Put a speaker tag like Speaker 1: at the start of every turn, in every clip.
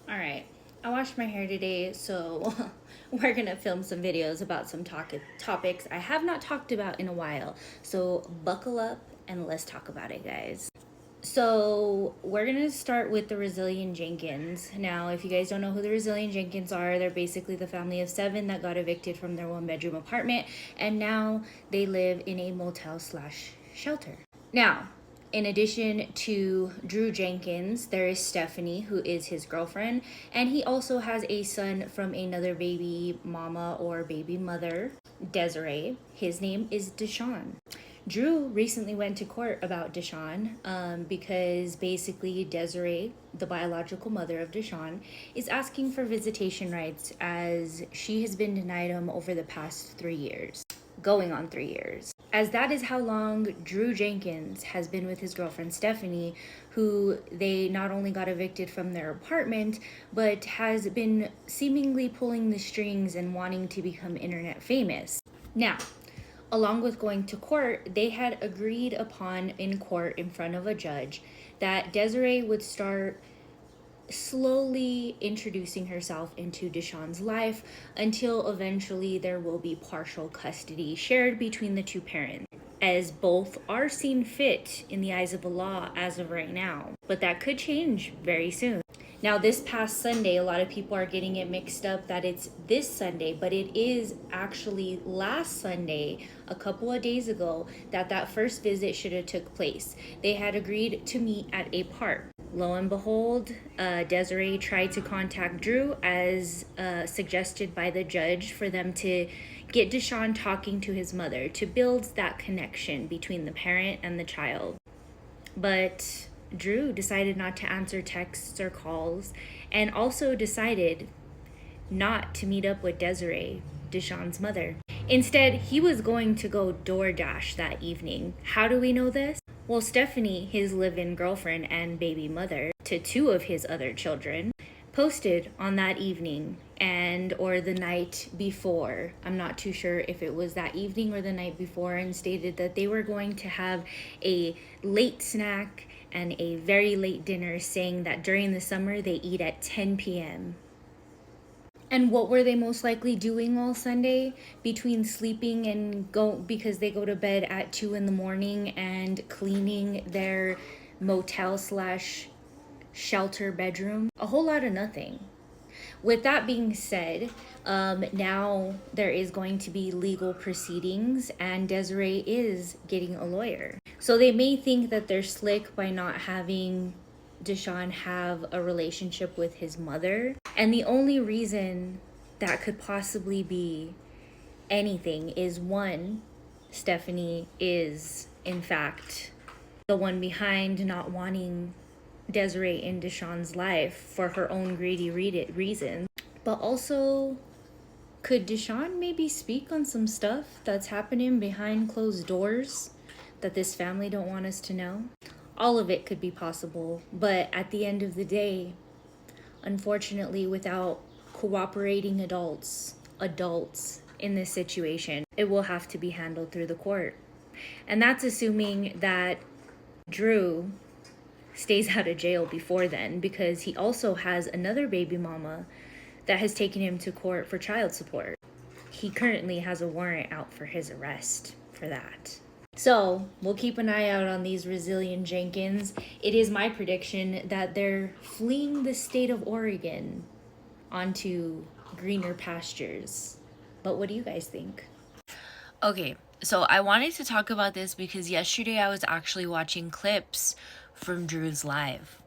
Speaker 1: All right, I washed my hair today, so we're gonna film some videos about some topics I have not talked about in a while. So buckle up and let's talk about it, guys. So we're gonna start with the Resilient Jenkins. Now, if you guys don't know who the Resilient Jenkins are, they're basically the family of 7 that got evicted from their 1-bedroom apartment, and now they live in a motel slash shelter. Now, in addition to Drew Jenkins, there is Stephanie, who is his girlfriend, and he also has a son from another baby mama or baby mother, Desiree. His name is Deshaun. Drew recently went to court about Deshaun because basically Desiree, the biological mother of Deshaun, is asking for visitation rights as she has been denied him over the past 3 years, going on 3 years. As that is how long Drew Jenkins has been with his girlfriend Stephanie, who they not only got evicted from their apartment, but has been seemingly pulling the strings and wanting to become internet famous. Now, along with going to court, they had agreed upon in court in front of a judge that Desiree would start slowly introducing herself into Deshaun's life until eventually there will be partial custody shared between the two parents, as both are seen fit in the eyes of the law as of right now. But that could change very soon. Now, this past Sunday, a lot of people are getting it mixed up that it's this Sunday, but it is actually last Sunday, a couple of days ago, that first visit should have took place. They had agreed to meet at a park. Lo and behold, Desiree tried to contact Drew as suggested by the judge for them to get Deshaun talking to his mother to build that connection between the parent and the child. But Drew decided not to answer texts or calls, and also decided not to meet up with Desiree, Deshaun's mother. Instead, he was going to go DoorDash that evening. How do we know this? Well, Stephanie, his live-in girlfriend and baby mother to 2 of his other children, posted on that evening or the night before, I'm not too sure if it was that evening or the night before, and stated that they were going to have a late snack and a very late dinner, saying that during the summer they eat at 10 p.m. And what were they most likely doing all Sunday between sleeping and because they go to bed at 2 in the morning, and cleaning their motel slash shelter bedroom? A whole lot of nothing. With that being said, now there is going to be legal proceedings, and Desiree is getting a lawyer. So they may think that they're slick by not having Deshaun have a relationship with his mother. And the only reason that could possibly be anything is, one, Stephanie is, in fact, the one behind not wanting Desiree in Deshaun's life for her own greedy reasons. But also, could Deshaun maybe speak on some stuff that's happening behind closed doors that this family don't want us to know? All of it could be possible, but at the end of the day, unfortunately, without cooperating adults in this situation, it will have to be handled through the court. And that's assuming that Drew stays out of jail before then, because he also has another baby mama that has taken him to court for child support. He currently has a warrant out for his arrest for that. So we'll keep an eye out on these Resilient Jenkins. It is my prediction that they're fleeing the state of Oregon onto greener pastures. But what do you guys think?
Speaker 2: Okay, so I wanted to talk about this because yesterday I was actually watching clips from Drew's live.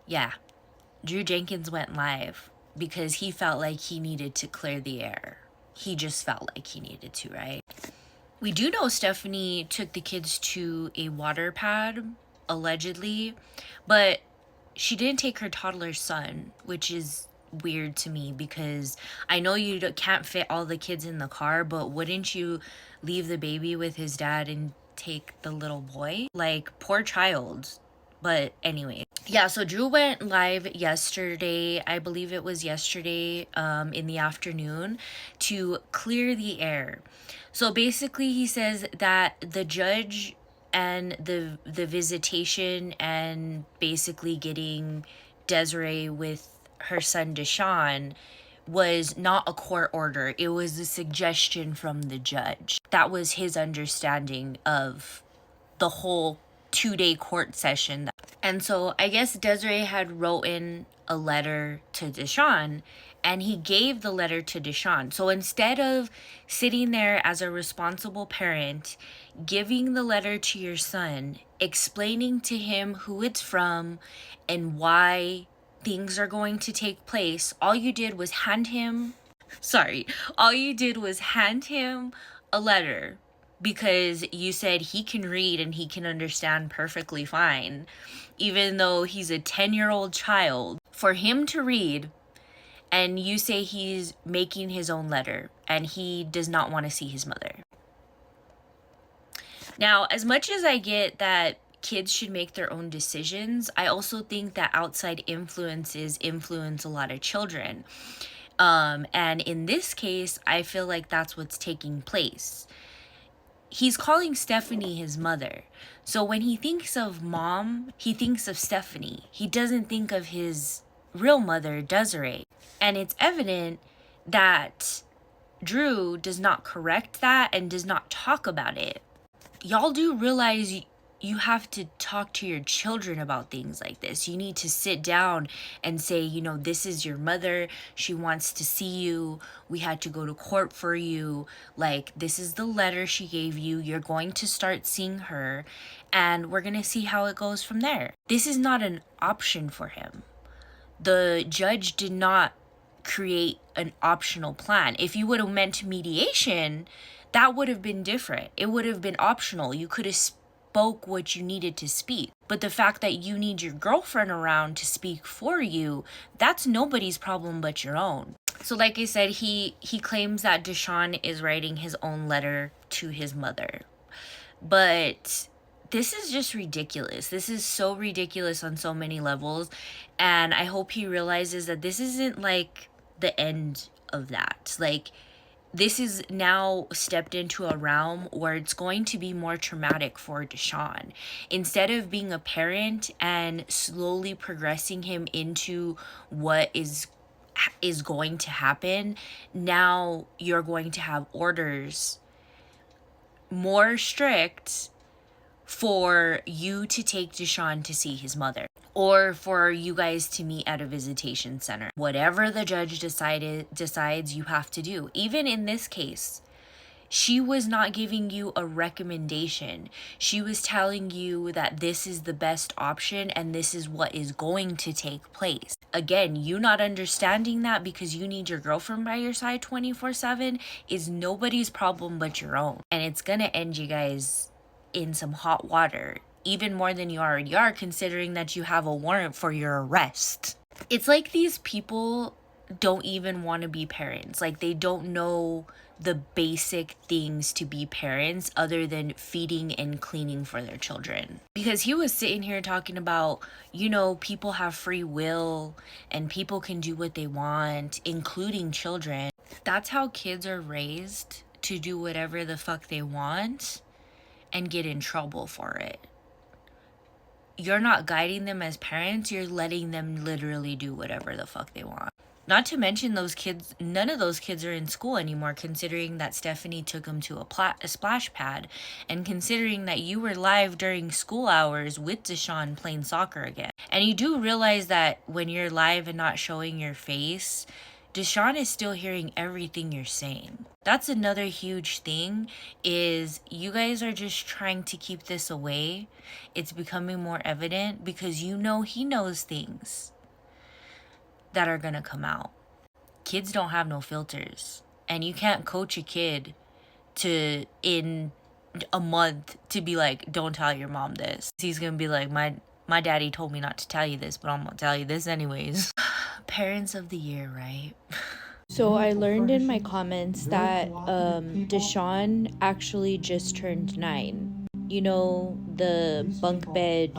Speaker 2: Yeah, Drew Jenkins went live because he felt like he needed to clear the air. He just felt like he needed to, right? We do know Stephanie took the kids to a water pad, allegedly, but she didn't take her toddler son, which is weird to me because I know you can't fit all the kids in the car, but wouldn't you leave the baby with his dad and take the little boy? Like, poor child. But anyway, yeah, so Drew went live yesterday, I believe it was yesterday, in the afternoon, to clear the air. So basically he says that the judge and the visitation and basically getting Desiree with her son Deshaun was not a court order. It was a suggestion from the judge. That was his understanding of the whole 2-day court session. And so I guess Desiree had written a letter to Deshaun, and he gave the letter to Deshaun. So instead of sitting there as a responsible parent, giving the letter to your son, explaining to him who it's from and why things are going to take place, all you did was hand him a letter because you said he can read and he can understand perfectly fine, even though he's a 10-year-old child. For him to read, and you say he's making his own letter and he does not want to see his mother. Now, as much as I get that kids should make their own decisions, I also think that outside influences influence a lot of children. And in this case, I feel like that's what's taking place. He's calling Stephanie his mother. So when he thinks of mom, he thinks of Stephanie. He doesn't think of his real mother, Desiree. And it's evident that Drew does not correct that and does not talk about it. Y'all do realize you have to talk to your children about things like this. You need to sit down and say, you know, this is your mother. She wants to see you. We had to go to court for you. Like, this is the letter she gave you. You're going to start seeing her, and we're going to see how it goes from there. This is not an option for him. The judge did not create an optional plan. If you would have meant mediation, that would have been different. It would have been optional. You could have spoke what you needed to speak. But the fact that you need your girlfriend around to speak for you, that's nobody's problem but your own. So like I said, he claims that Deshaun is writing his own letter to his mother. But this is just ridiculous. This is so ridiculous on so many levels. And I hope he realizes that this isn't like the end of that. Like, this is now stepped into a realm where it's going to be more traumatic for Deshaun. Instead of being a parent and slowly progressing him into what is going to happen, now you're going to have orders more strict for you to take Deshaun to see his mother, or for you guys to meet at a visitation center. Whatever the judge decides you have to do. Even in this case, she was not giving you a recommendation. She was telling you that this is the best option and this is what is going to take place. Again, you not understanding that because you need your girlfriend by your side 24/7 is nobody's problem but your own. And it's gonna end you guys in some hot water, even more than you already are, considering that you have a warrant for your arrest. It's like these people don't even want to be parents. Like, they don't know the basic things to be parents other than feeding and cleaning for their children. Because he was sitting here talking about, you know, people have free will and people can do what they want, including children. That's how kids are raised, to do whatever the fuck they want and get in trouble for it. You're not guiding them as parents, you're letting them literally do whatever the fuck they want. Not to mention those kids, none of those kids are in school anymore, considering that Stephanie took them to a splash pad, and considering that you were live during school hours with Deshaun playing soccer again. And you do realize that when you're live and not showing your face, Deshaun is still hearing everything you're saying. That's another huge thing, is you guys are just trying to keep this away. It's becoming more evident because you know he knows things that are gonna come out. Kids don't have no filters. And you can't coach a kid to, in a month, to be like, don't tell your mom this. He's gonna be like, my daddy told me not to tell you this, but I'm gonna tell you this anyways. Parents of the year, right?
Speaker 1: So I learned in my comments that Deshaun actually just turned 9. You know, the bunk bed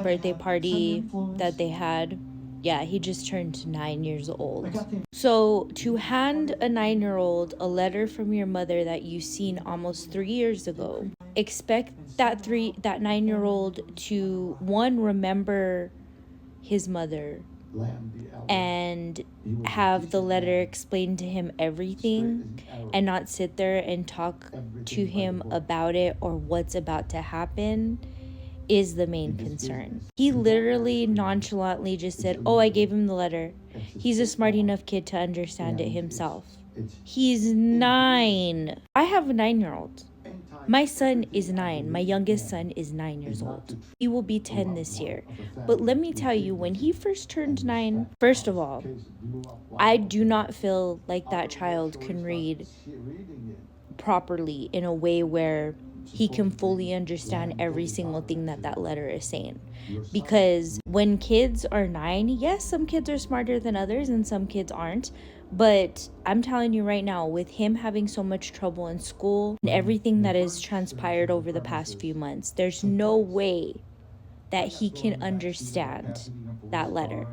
Speaker 1: birthday party that they had? Yeah, he just turned 9 years old. So to hand a 9-year-old a letter from your mother that you seen almost 3 years ago, expect that 9-year-old to, one, remember his mother, and have the letter explain to him everything and not sit there and talk to him about it or what's about to happen is the main concern. He literally nonchalantly just said, "Oh, I gave him the letter. He's a smart enough kid to understand it himself." He's 9. I have a 9-year-old. My son is 9. My youngest son is 9 years old. He will be 10 this year. But let me tell you, when he first turned 9, first of all, I do not feel like that child can read properly in a way where he can fully understand every single thing that that letter is saying. Because when kids are 9, yes, some kids are smarter than others and some kids aren't. But I'm telling you right now, with him having so much trouble in school and everything that has transpired over the past few months, there's no way that he can understand that letter.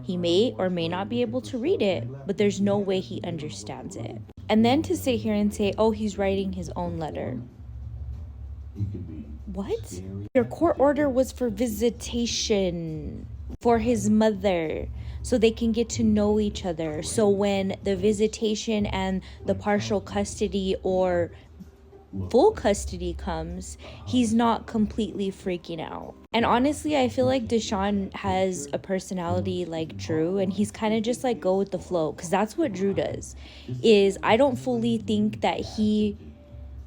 Speaker 1: He may or may not be able to read it, but there's no way he understands it. And then to sit here and say, "Oh, he's writing his own letter." What? Your court order was for visitation for his mother, so they can get to know each other. So when the visitation and the partial custody or full custody comes, he's not completely freaking out. And honestly, I feel like Deshaun has a personality like Drew, and he's kind of just like go with the flow, because that's what Drew does. Is I don't fully think that he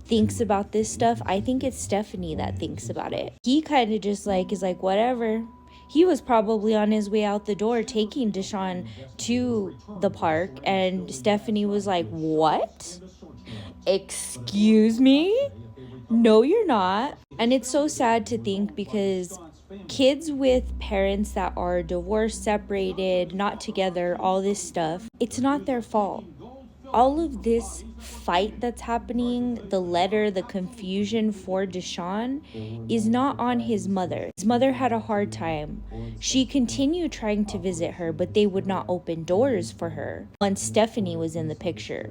Speaker 1: thinks about this stuff. I think it's Stephanie that thinks about it. He kind of just like is like, whatever. He was probably on his way out the door taking Deshaun to the park, and Stephanie was like, "What? Excuse me? No, you're not." And it's so sad to think, because kids with parents that are divorced, separated, not together, all this stuff, it's not their fault. All of this fight that's happening, the letter, the confusion for Deshaun, is not on his mother. His mother had a hard time. She continued trying to visit her, but they would not open doors for her once Stephanie was in the picture.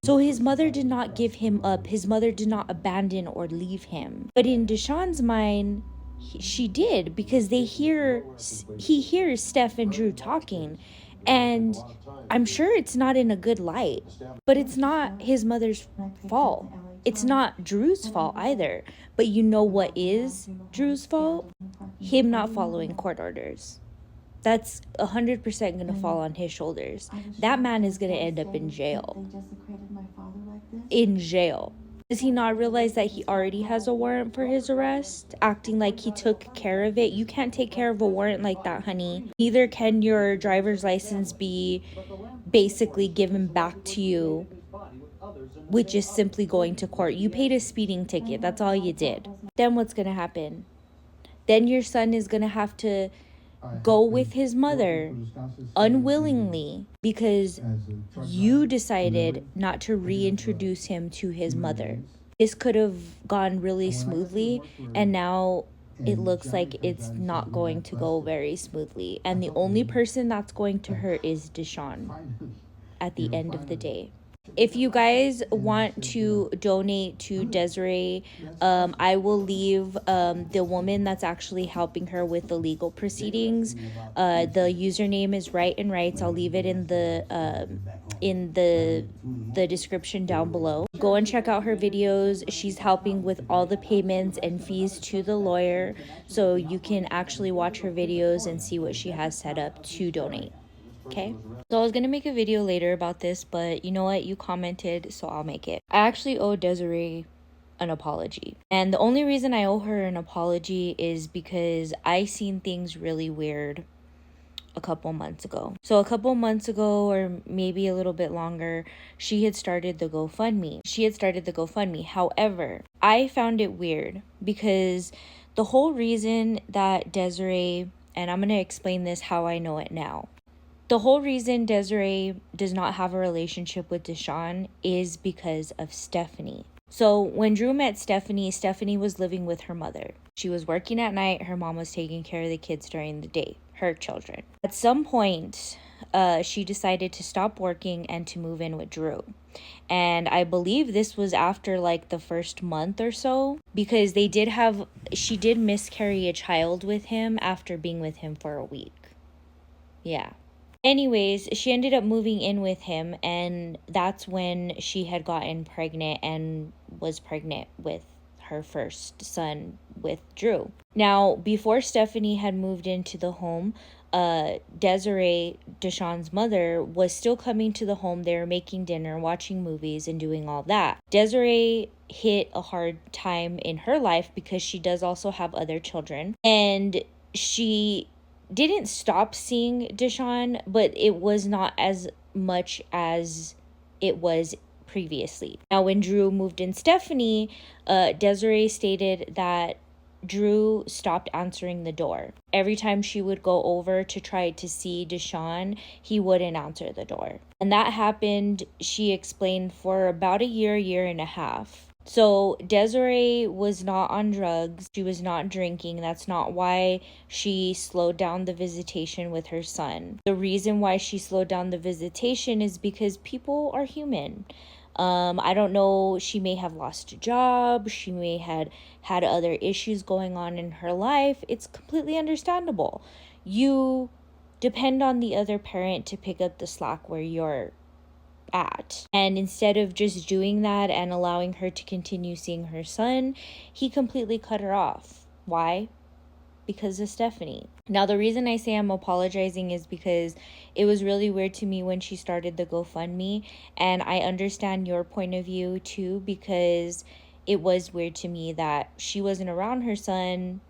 Speaker 1: So his mother did not give him up. His mother did not abandon or leave him. But in Deshaun's mind, she did, because he hears Steph and Drew talking, and I'm sure it's not in a good light, but it's not his mother's fault. It's not Drew's fault either. But you know what is Drew's fault? Him not following court orders. That's 100% going to fall on his shoulders. That man is going to end up in jail. In jail. Does he not realize that he already has a warrant for his arrest? Acting like he took care of it. You can't take care of a warrant like that, honey. Neither can your driver's license be basically given back to you with just simply going to court. You paid a speeding ticket. That's all you did. Then what's going to happen? Then your son is going to have to go with his mother unwillingly because you decided not to reintroduce him to his mother. This could have gone really smoothly, and now it looks like it's not going to go very smoothly. And the only person that's going to hurt is Deshaun at the end of the day. If you guys want to donate to Desiree, I will leave the woman that's actually helping her with the legal proceedings. The username is Right and Rights. I'll leave it in the description down below. Go and check out her videos. She's helping with all the payments and fees to the lawyer, so you can actually watch her videos and see what she has set up to donate. Okay, so I was gonna make a video later about this, but you know what, you commented, so I'll make it. I actually owe Desiree an apology, and the only reason I owe her an apology is because I seen things really weird a couple months ago. So a couple months ago, or maybe a little bit longer, she had started the GoFundMe. However, I found it weird because the whole reason that Desiree, and I'm gonna explain this how I know it now. The whole reason Desiree does not have a relationship with Deshaun is because of Stephanie. So when Drew met Stephanie, Stephanie was living with her mother. She was working at night. Her mom was taking care of the kids during the day, her children. At some point, she decided to stop working and to move in with Drew. And I believe this was after like the first month or so, because she did miscarry a child with him after being with him for a week. Yeah. Anyways, she ended up moving in with him, and that's when she had gotten pregnant and was pregnant with her first son with Drew. Now, before Stephanie had moved into the home, Desiree, Deshawn's mother, was still coming to the home. They were making dinner, watching movies, and doing all that. Desiree hit a hard time in her life because she does also have other children, and she didn't stop seeing Deshawn, but it was not as much as it was previously. Now, when Drew moved in Stephanie, Desiree stated that Drew stopped answering the door. Every time she would go over to try to see Deshawn, he wouldn't answer the door. And that happened, she explained, for about a year and a half. So Desiree was not on drugs. She was not drinking. That's not why she slowed down the visitation with her son. The reason why she slowed down the visitation is because people are human. I don't know, she may have lost a job. She may have had other issues going on in her life. It's completely understandable. You depend on the other parent to pick up the slack where you're at. And instead of just doing that and allowing her to continue seeing her son, he completely cut her off. Why? Because of Stephanie. Now, the reason I say I'm apologizing is because it was really weird to me when she started the GoFundMe, and I understand your point of view too, because it was weird to me that she wasn't around her son.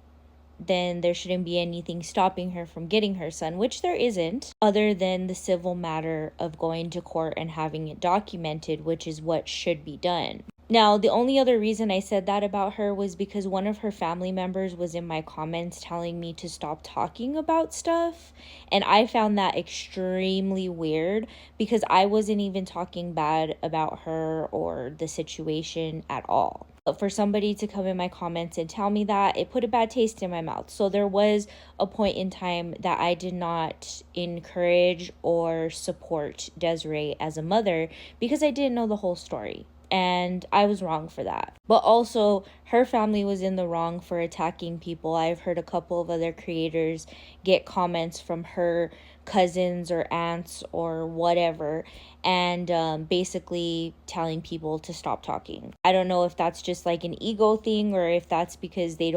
Speaker 1: Then there shouldn't be anything stopping her from getting her son, which there isn't, other than the civil matter of going to court and having it documented, which is what should be done. Now, the only other reason I said that about her was because one of her family members was in my comments telling me to stop talking about stuff, and I found that extremely weird because I wasn't even talking bad about her or the situation at all. But for somebody to come in my comments and tell me that, it put a bad taste in my mouth. So there was a point in time that I did not encourage or support Desiree as a mother because I didn't know the whole story. And I was wrong for that. But also, her family was in the wrong for attacking people. I've heard a couple of other creators get comments from her cousins or aunts or whatever, and basically telling people to stop talking. I don't know if that's just like an ego thing or if that's because they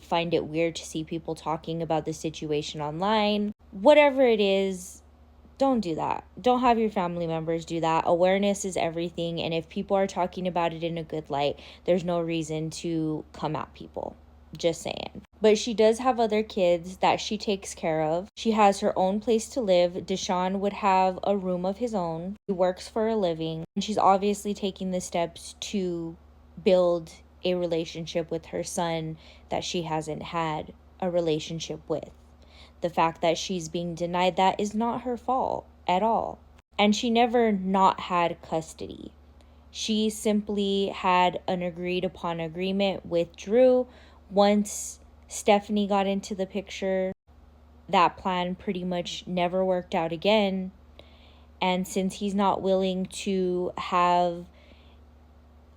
Speaker 1: find it weird to see people talking about the situation online. Whatever it is, don't do that. Don't have your family members do that. Awareness is everything, and if people are talking about it in a good light, there's no reason to come at people. Just saying. But she does have other kids that she takes care of. She has her own place to live. Deshawn would have a room of his own. He works for a living, and she's obviously taking the steps to build a relationship with her son that she hasn't had a relationship with. The fact that she's being denied that is not her fault at all. And she never not had custody. She simply had an agreed upon agreement with Drew. Once Stephanie got into the picture, that plan pretty much never worked out again. And since he's not willing to have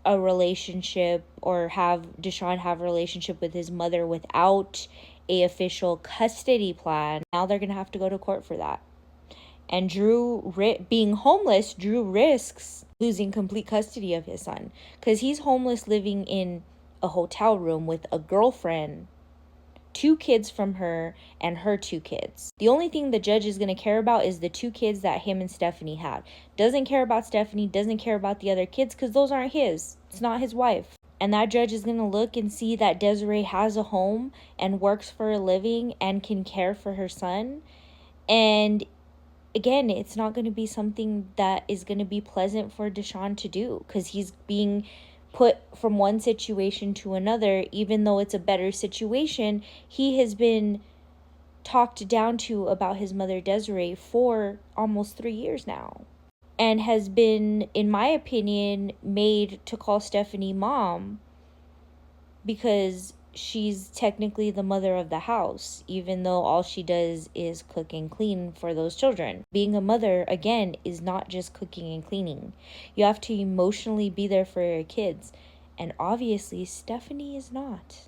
Speaker 1: a relationship or have Deshawn have a relationship with his mother without a official custody plan, now they're gonna have to go to court for that. And Drew, being homeless, Drew risks losing complete custody of his son because he's homeless, living in a hotel room with a girlfriend, 2 kids from her, and her 2 kids. The only thing the judge is going to care about is the 2 kids that him and Stephanie had. Doesn't care about Stephanie, doesn't care about the other kids because those aren't his. It's not his wife. And that judge is going to look and see that Desiree has a home and works for a living and can care for her son. And again, it's not going to be something that is going to be pleasant for Deshawn to do because he's being put from one situation to another. Even though it's a better situation, he has been talked down to about his mother Desiree for almost 3 years now, and has been, in my opinion, made to call Stephanie mom because she's technically the mother of the house, even though all she does is cook and clean for those children. Being a mother, again, is not just cooking and cleaning. You have to emotionally be there for your kids. And obviously, Stephanie is not.